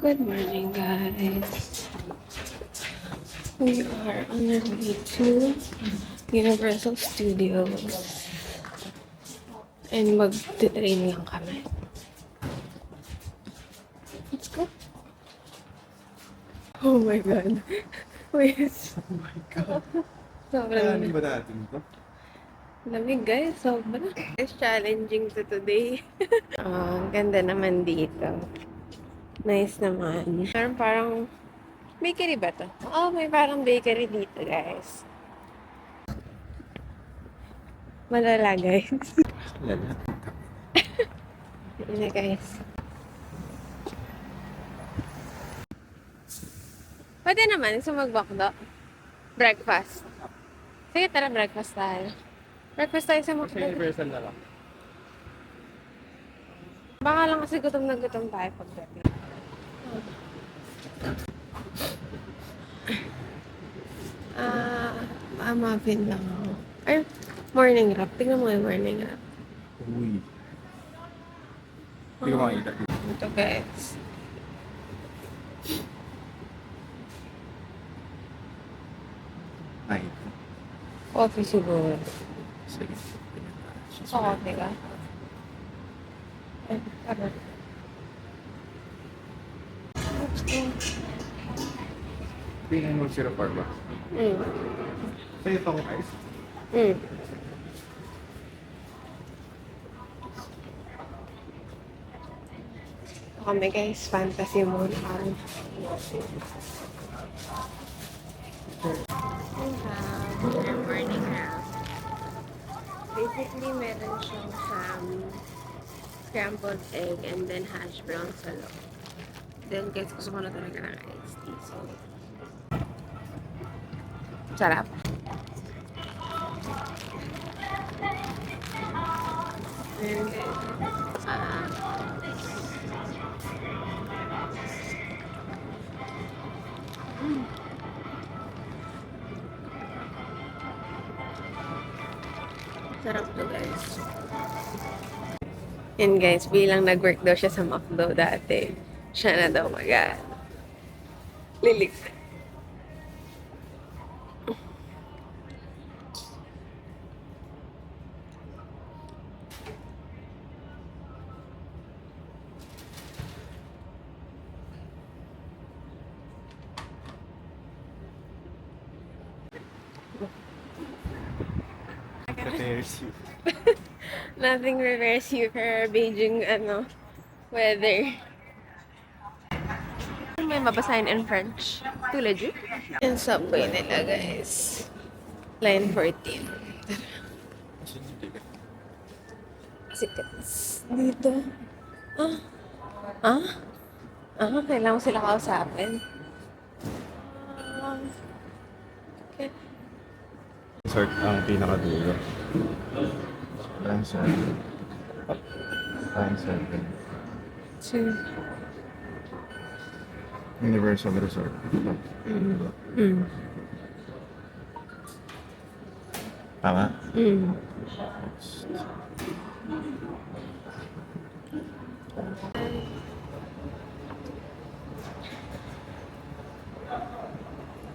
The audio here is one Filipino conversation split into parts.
Good morning, guys. We are on our way to Universal Studios. And mag-train lang kami. Let's go. Oh my God. Wait. Oh my God. Sobrang Hindi ba natin ito? lamig, guys. Sobrang. It's challenging to today. Ang ganda naman dito. Nice naman. Parang bakery ba to? Oo, may parang bakery dito, guys. Malala, guys. Lala. Yun na, guys. Pwede naman, sumagmakdo. Breakfast. Sige, tara, breakfast tayo. Breakfast tayo sa Kasi McDo. universal na lang. Baka lang kasi gutom na gutom tayo pagdating. Muffin lang ako. Ay, morning wrap. Tingnan mo yung morning wrap. Uy. Hindi ko makita. Ito, guys. Ay. Coffee siguro. Sige. Oo, teka. Ay, tara. Tingnan mo syrup bar ba? Sa'yo ito ko ice? Mm. Ito kami, guys. Fantasy Moon Farm. Morning wrap. Basically, meron siyang scrambled egg and then hash brown sa loob. Then, guys, gusto ko na talaga ng iced tea. So, sarap. And then, sarap to, guys. And guys, bilang nag-work daw siya sa McDo dati, siya na daw lilig. Prepares you. Nothing prepares you for Beijing, weather. May mabasahin in French. Tulad yun. Yung subway nila, guys. Line 14. Sikat. Dito. Kailangan ko sila kausapin. Okay. Sort ang pinakadulo. Line 7. Line 7. Universal Resort. Tama?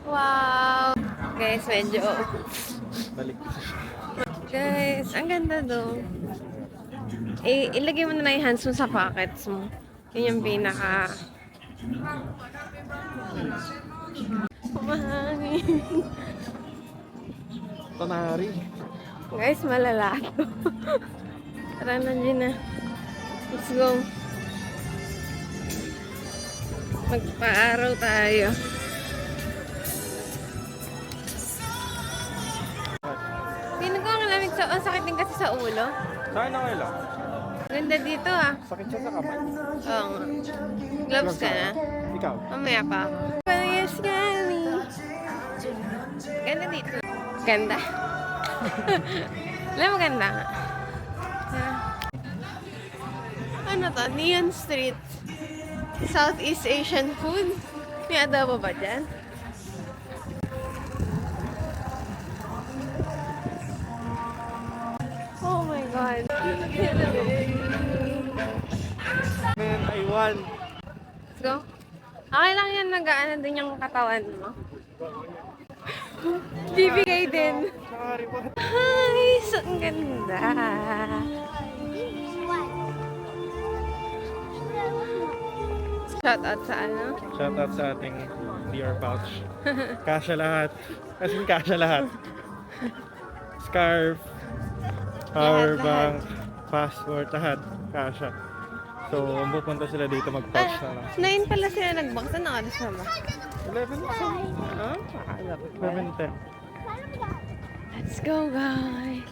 Wow! Guys, medyo... Balik ko siya. Guys, ang ganda doon. Ilagay mo na lang yung hands mo sa pockets mo. Yun yung pinaka... Kumahangin. Tanari. Guys, malala to. Tara na, Gina. Let's go. Magpa-araw tayo. Piling ko ang lamig ang sakit din kasi sa ulo. Sa akin okay lang. Ganda dito ah. Sakit siya sa kamay. Oo nga. Gloves ka na? Ikaw? Mamaya pa. Yes, Gani. Ganda dito. Ganda. Alam mo, ganda nga. Ano to? Neon Street. Southeast Asian food. May adobo ba dyan? Oh my God. Man, I won. Let's go. Okay lang yan, nag-ano din yung katawan mo. Bibigay din. Hi! So, ang ganda. Shout out sa ano? Shoutout sa ating DR pouch. Kasya lahat. As in, kasya lahat. Scarf, power Lahat, bank, passport, lahat. Kasya. So, pupunta sila dito mag-pouch na lang. 9 pala sila nag-box. Ano oras na ba? 11 Ah, makalapit pa. 11:10. Let's go, guys.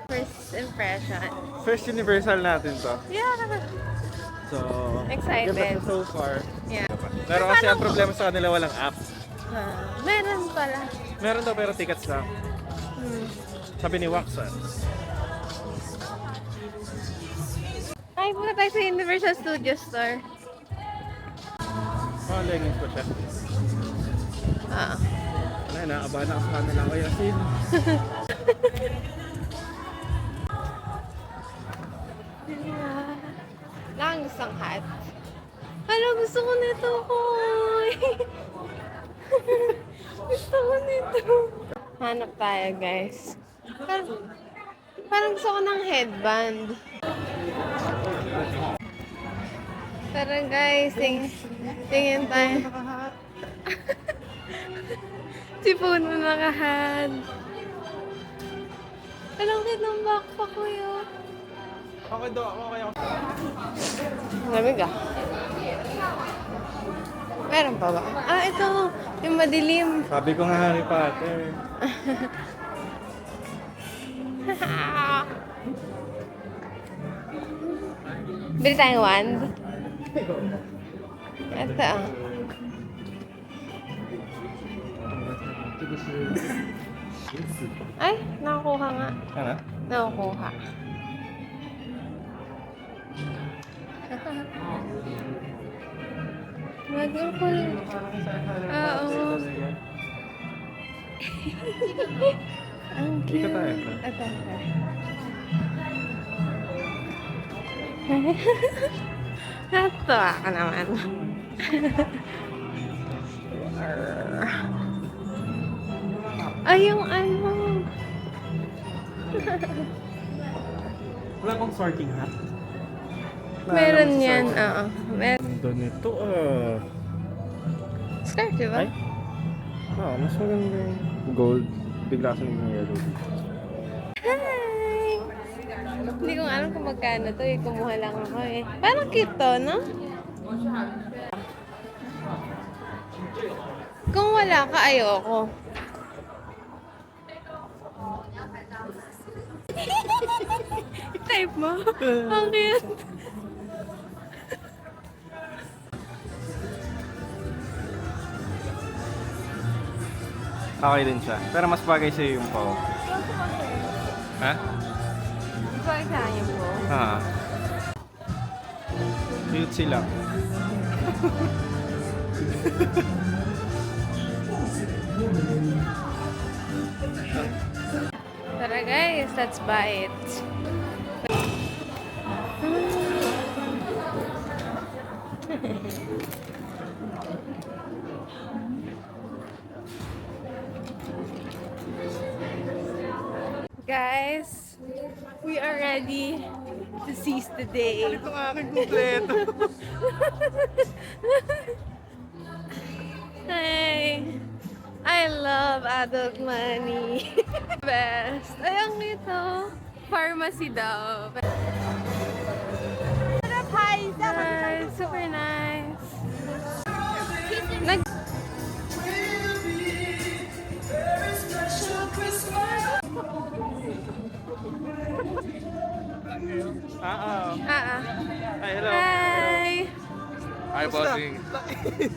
First impression. First universal natin to. Yeah. So, Excited. ganda so far. Yeah. Pero kasi ang problema sa kanila walang app. Meron pala. Meron daw pero tickets lang. Sabi ni Waxan. Ay, punta tayo sa Universal Studio Store. Oh, leggings ko siya. Ah. Wala, naabahan ako sa kanila ko yasin. Wala kang gustong hat. Hala, gusto ko nito, Koy. Gusto ko nito. Hanap tayo, guys. Parang gusto ko ng headband. Tara, guys. Tingin tayo. Si Puno nakahat. Alam ko ng backpack ko yun. Okay daw, okay ako. Lamig ah. Meron pa ba? Ah, ito. Yung madilim. Sabi ko nga Harry Potter. Bili tayong wand. Ito ah. Ay, nakakuha nga. Ano? Nakukuha. Wag yung cool. Oo. Ang cute. Ika tayo. Ito. Natuwa ka naman. Ay, yung ano. Wala bang sorting hat? Meron yan. Oo. Meron. Ganda nito ah. Scarf, di ba? Ay? Ah, mas maganda yung gold. Bigla sa naging yellow. Hi! Hindi ko alam kung magkano to eh. Kumuha lang ako eh. Parang cute to, no? Kung wala ka, ayoko. Type mo? Ang cute. Okay din siya. Pero mas bagay sa'yo yung pao. Ha? Bakit sa akin mo? Ha? Cute sila. Tara guys, let's buy it. Guys, we are ready to seize the day. Ito nga aking kumpleto. Hi! I love adult money. Best. Ay, ang ito. Pharmacy daw. Guys, super nice. Nag Ah, Ay, hello. Hi! Hi, bossing.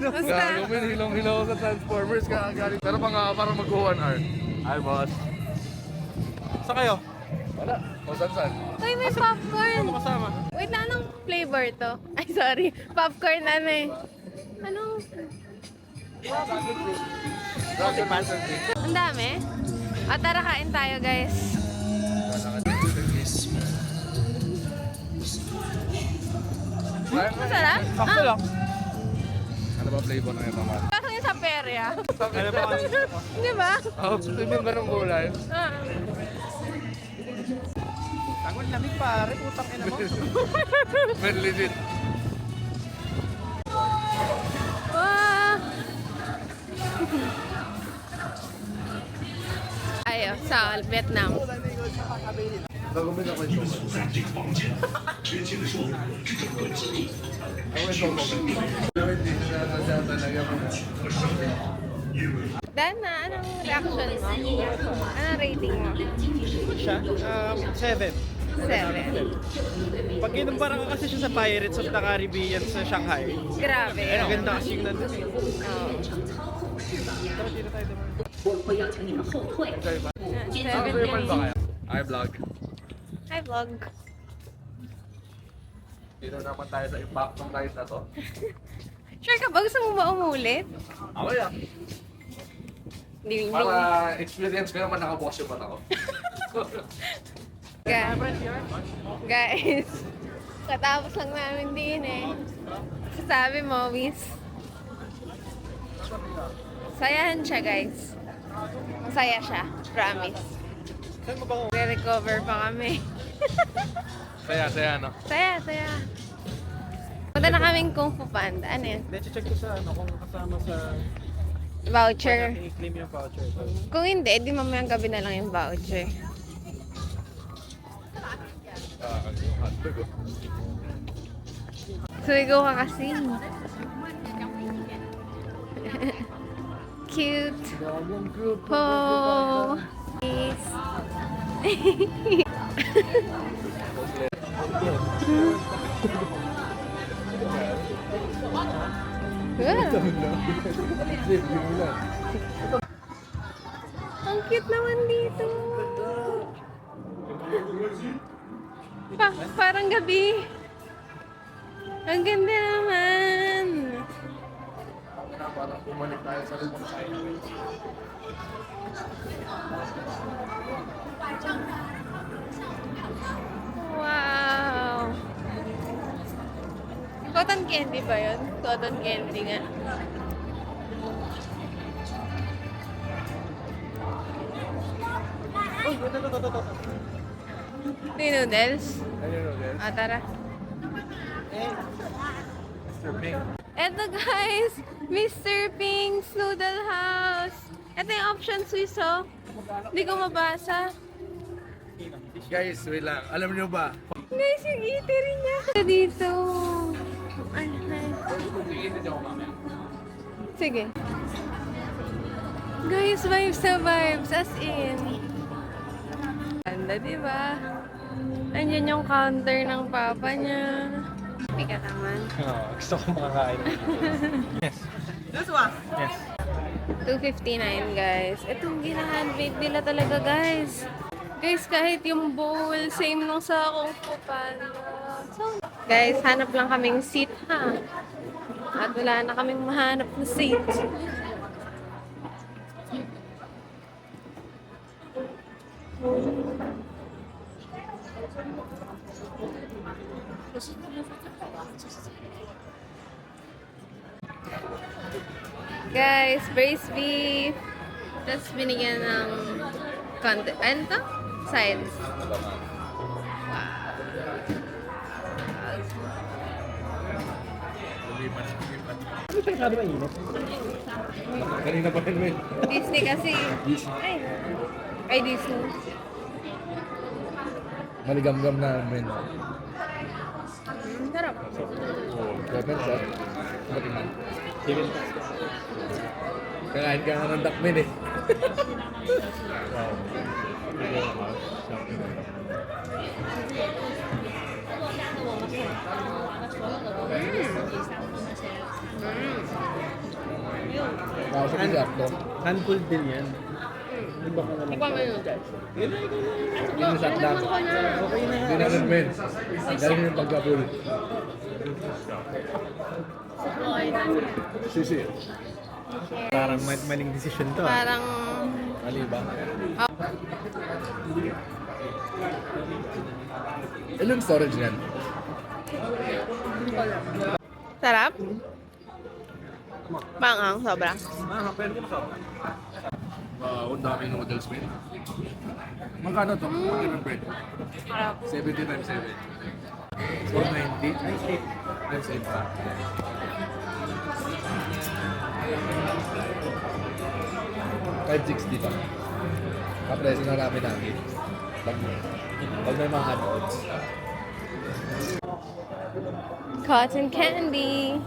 Basta. Gagawin hilong-hilaw sa Transformers ka galing. Pero para mag-1 hour. Hi, boss. Saan kayo? Wala. O, saan? Uy, may popcorn. Ano kasama? Wait lang, anong flavor to? Ay, sorry. Popcorn ano eh. Anong? Dragon Master. Ang dami. O, tara kain tayo, guys. Masarap? Sakto lang. Ano ba flavor ng ito, man? Parang yung sa perya. Ano ba kami? Di ba? Oh, gusto mo ganong gulay? Ah. Tangon lamig pare, utang ina mo. Man, legit. Wow! Ayo, sa Vietnam. Gagawin ako yung Dana, anong reaction mo? Anong rating mo? Siya? 7. 7. Pag kinumpara ko kasi siya sa Pirates of the Caribbean sa Shanghai. Grabe. Ay, ang ganda kasi yung nandun eh. Oh. Tara, dito tayo naman. 我会要求你们后退。 Seven kanina. I vlog. Hi, vlog. Dito naman tayo sa impact ng ride na to. Sure ka ba? Gusto mo ba umulit? Ako yan. Hindi. Para experience ko naman nakaboss yung mata ko. Guys, katapos lang namin din eh. Sabi mo, miss. Sayahan siya, guys. Masaya siya. Promise. Saan mo ba kung... Re-recover pa kami. Saya, no? Saya. Punta na kaming Kung Fu Panda. Ano yan? check ko sa ano, kung kasama sa... Voucher. I-claim yung voucher. Kung hindi, di mamayang gabi na lang yung voucher. Sumigaw ka kasi. Cute. Po. Peace. Ang cute naman dito. Parang gabi. Ang ganda naman. Para bumalik tayo sa limang side. Wow. Cotton candy ba yun? Cotton candy nga. May noodles? Ano yun, guys? Ah, tara. Mr. Pink. Eto guys, Mr. Pink's Noodle House. Ito yung option Swiss, oh. Hindi ko mabasa. Guys, wait lang. Alam niyo ba? Guys, yung eatery niya. Dito. Ano? Sige. Guys, vibes na vibes. As in. Ganda, diba? Andyan yung counter ng papa niya. Hindi ka naman. Gusto ko makakain. Yes. This one? Yes. 259 guys. Itong gina-handmade nila talaga guys. Guys, kahit yung bowl, same nung sa Kung Fu Panda. So, guys, hanap lang kaming seat ha. At wala na kaming mahanap na seat. Guys, braised beef. Tapos binigyan ng content. Ano to? Sides. Sabi ba init? Kanina pa rin, men. Disney kasi. Ay. Ay, Disney. Maligam-gam na, men. Sarap. Weapon shot. Matingnan. Kakain ka nga ng duckman eh. Kasi kasi to. Handful din yan. Iba ka na lang. Ikaw may noodles. Yung shot lang. Ako na. Okay na Hindi na rin, men. Dahil yung pagkabul. Sisi. Parang maling decision to. Parang... Mali ba? Oh, Ilang storage yan? Sarap? Bangang, sobra. Wow, ang daming noodles, man. Magkano to? Magkano bread? 70 times 7. 490? Times 8 pa. 560 pa. Kapresin na namin namin. Pag may mga add-ons. Cotton candy.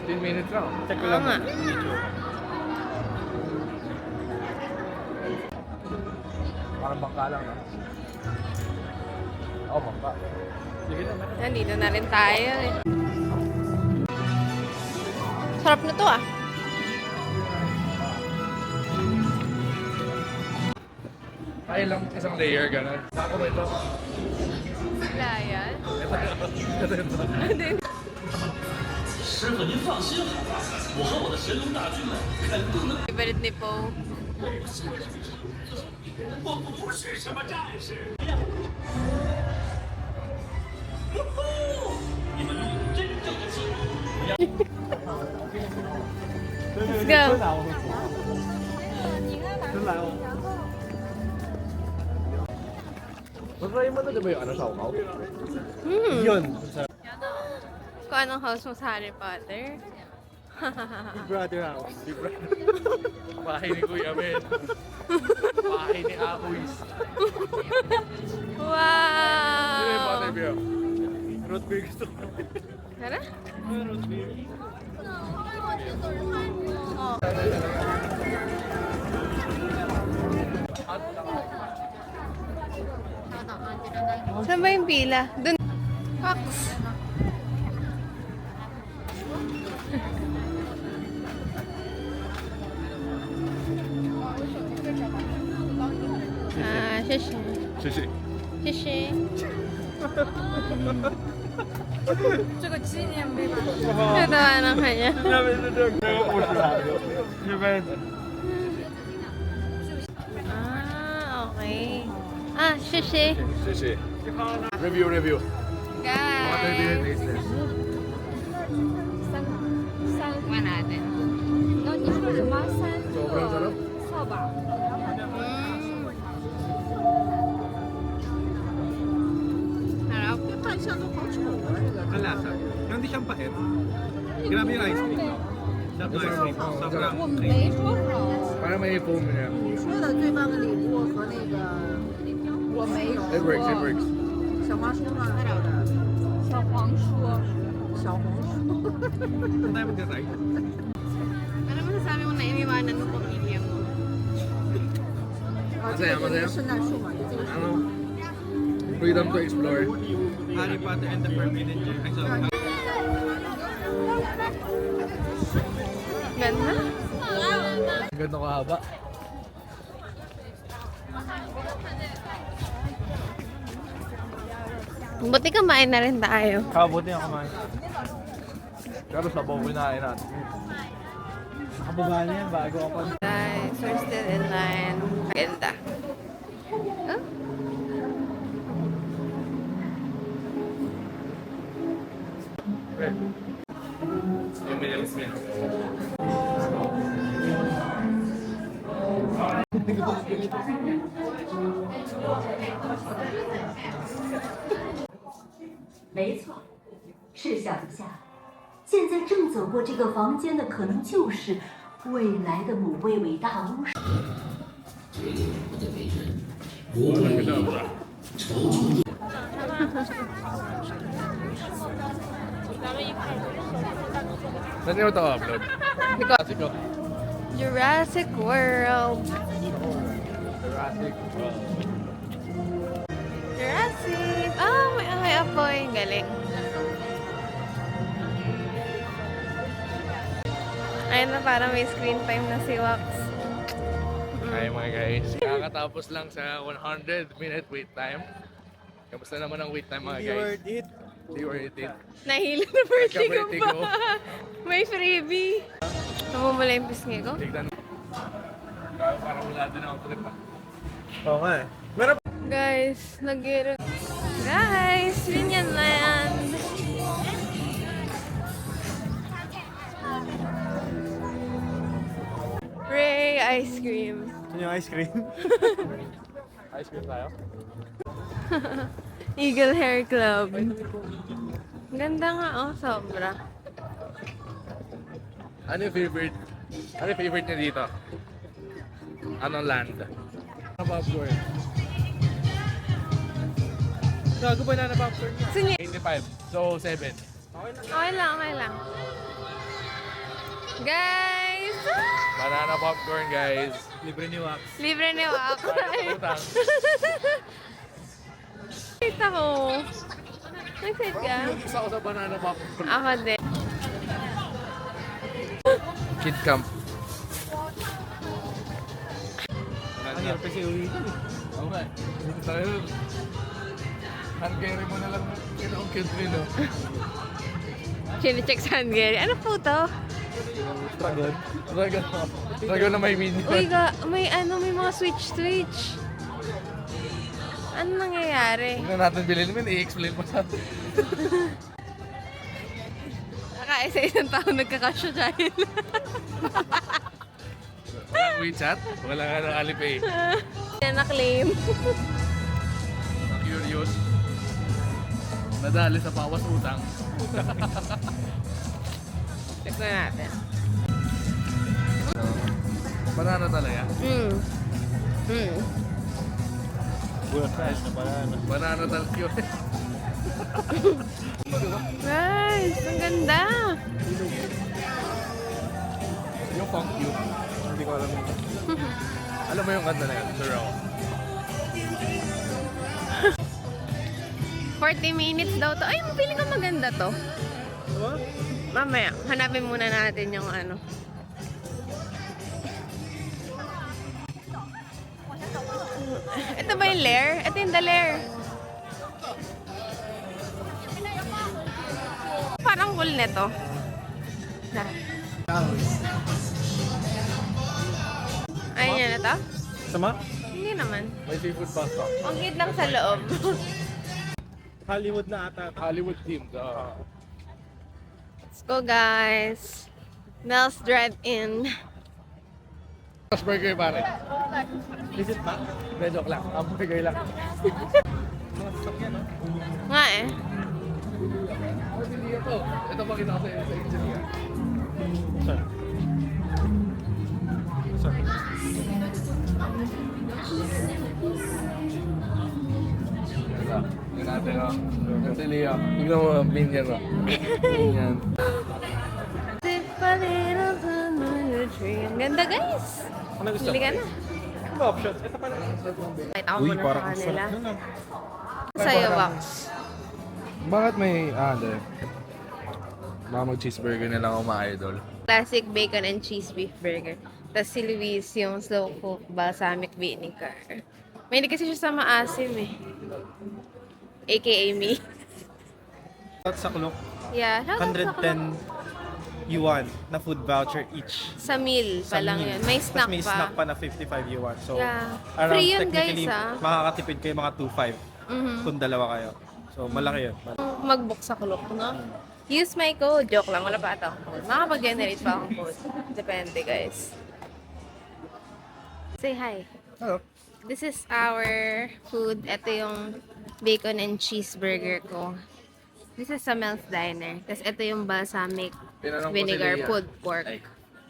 15 minutes lang. Check ko Oo lang. nga. Parang bangka lang, no? Oo, bangka. Sige na, man. Nandito na rin tayo eh. Sarap na to ah. Ay lang, isang layer, gano'n. Ako ba ito? Wala yan. Ito. 师傅，您放心好了，我和我的神龙大军们肯定能。 Favorite ni Po. 我不是什么战士。你们拥有真正的气魄，我要 Let's go. 真来哦。 Masaya mo na diba yung ano, saukaw? Yun. Kung anong house mo sa Harry Potter. Big Brother house. Bahay ni Kuya Ben. Bahay ni Akuis. Wow! Sino yung Potter Beer? Root beer gusto ko. Tara? Root beer. Saan ba yung pila? Dun. Fox. Ah, shishi. Sisi. Shishi. 这个纪念碑吧。 Natawa na kanya. Sabi na doon. Nakapuso sabi. Diba? Ah, okay. Ah, shishi. Sisi. Review. Potter Beer Guys. tasteless. Tikman natin. 然后你说什么三 Sobrang sarap. 个扫把？ Harap. Ang lasa. Yung hindi siyang pait. Grabe yung ice cream. Sarap ng ice cream. Sobrang 我们没说好。 Parang may foam niya. 你说的对方的礼物和那个我没有 It works. 小花书上说的小黄书，小红书， Ang tayo mag-try. Ano masasabi mo na iniwanan mo pamilya mo? 啊，这个就是圣诞树嘛，就这个树。 Ano? Freedom to explore. Harry Potter and the Forbidden Journey. Ay, sorry. Ganda? Ganda kahaba. Buti kumain na rin tayo. Kabuti ako kumain. Pero sabaw kinain natin. Nakababa na yan bago ako. Guys, we're still in line. Ganda. Oh? Yung minutes. 没错，试想一下，现在正走过这个房间的，可能就是未来的某位伟大巫师。 Saan nyo ito upload? Kasi ko. Jurassic World. Jurassic World. Jurassic. Ah, may apoy. Galing. Ayun na, parang may screen time na si Wax. Hi mga guys. Kakatapos lang sa 100-minute wait time. Kamusta naman ang wait time mga Hindi guys? worth it. Hindi worth it. Nahilo na birthday ko Nagka-birthday pa. May freebie. Namumula yung pisngi ko. Tignan. Parang wala din ako trip ah. Oo nga eh. Meron Guys, Guys, Vinyanland. Ray ice cream. yung ice cream. Ice cream tayo? Eagle Hair Club. Ganda nga, oh, sobra. Ano yung favorite? Ano yung favorite niya dito? Anong land? Ano popcorn? Gago ba na popcorn niya? Sige. 85. So, 7. Okay lang, okay lang. Guys! Banana popcorn, guys. Libre ni Wax. Libre ni Wak. Utang. Kita ko. Excited ka? Isa ko sa banana popcorn. Ako din. Kid Camp. Ang hirap kasi uwi. Okay. Tayo. Hand carry mo na lang. Ang cute rin, no? Chine-check sa Hungary. Ano po to? Dragon. Dragon na may minion. Uy, may mga switch. Ano nangyayari? Huwag na natin bilhin mo, i-explain mo sa atin. Nakaisa isang taon nagkakasya dahil. Walang WeChat, walang Alipay. Yan na-claim. Curious. Nadali sa bawas utang. Check na natin. Banana talaga. Bulat price na banana. Banana talaga yun. Guys, ang ganda. Yung funk cube. Hindi ko alam yun. Alam mo yung kanta na yun? Sir ako. 40 minutes daw to. Ay, feeling ko maganda to. What? Mamaya, hanapin muna natin yung ano. Ito ba yung lair? Ito yung the lair. Parang cool nito. Ayun yan na to? Sama? Hindi naman. May seafood pasta. Ang cute lang sa loob. Hollywood na ata. Hollywood themed. Let's go, guys. Mel's Drive-In. Burger pare. Visit ba? Hindi, joke lang. Hamburger lang. Nga eh. Ito pakita ko sa engineer. Saan? Saan? Yan natin o. Yan si Leo. Tignan mo ang pin yan o. Yan. Sip a little sun on the tree. Ang ganda, guys. Ano gusto? Pili ka na. Ano ba options? Ito pala. Kahit ako muna sa kanila. Ano? Sa'yo, Wax. Bakit may, hindi. Baka mag-cheeseburger na lang ako ma-idol. Classic bacon and cheese beef burger. Tapos si Luis yung slow cook balsamic vinegar. May hindi kasi siya sa maasim eh. AKA me. At sa Kulok, Yeah, shout out sa 110 yuan na food voucher each. Sa meal pa lang meal. yun. May Tapos snack may pa. snack pa na 55 yuan. So, Yeah. around Free yun, technically, guys, ah. makakatipid kayo mga 2.5 Mhm. kung dalawa kayo. So, malaki yun. Mag-book sa kulok, no? Use my code. Joke lang, wala pa ata akong code. Makapag-generate pa akong code. Depende, guys. Say hi. Hello. This is our food. Ito yung bacon and cheeseburger ko. This is sa Mel's Diner. Tapos ito yung balsamic Tinanong ko si vinegar Leah. pulled pork. Ay.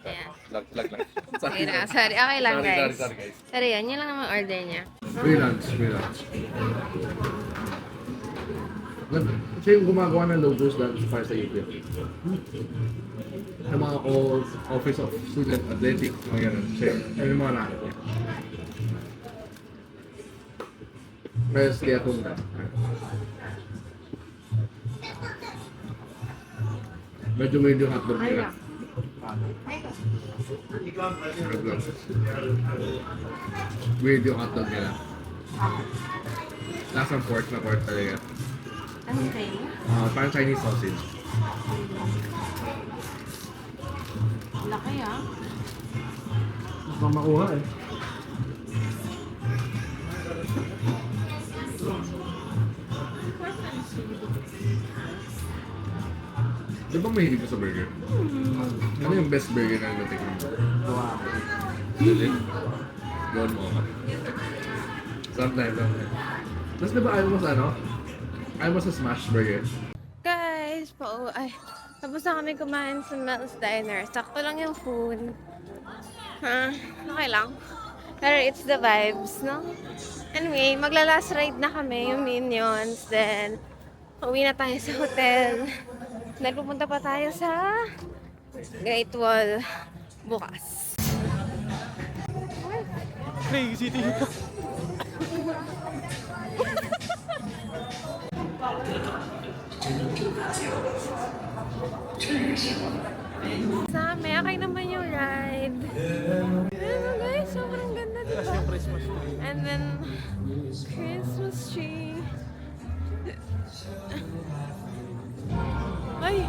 Ayan. Lag lang. Okay na. Sorry. Okay lang, guys. Sorry, guys. Sorry, yan. Yan lang naman order niya. Free lunch. Siya yung gumagawa ng logos dahil para sa UP. Sa mga office of student athletic, mga ganun. Siya yung mga nakit niya. Mas kaya kung medyo hotdog nila. Weird yung hotdog nila. Lasang pork na pork talaga. Okay. Parang Chinese sausage. Laki ah. Mukhang makuha eh. Di ba mahilig ka sa burger? Ano yung best burger na natikman mo? Wow. Legit? Yun mo ka. Sometimes. Tapos di ba ayaw mo sa ano? Ayaw mo sa smash burger? Guys, tapos na kami kumain sa Mel's Diner. Sakto lang yung food. Okay lang. Pero it's the vibes, no? Anyway, magla-last ride na kami, yung Minions. Then, uwi na tayo sa hotel. Then, pupunta pa tayo sa Great Wall bukas. Crazy dito. Sami, okay naman yung ride. Ano guys, sobrang ganda, diba? And then, Christmas tree. Ay!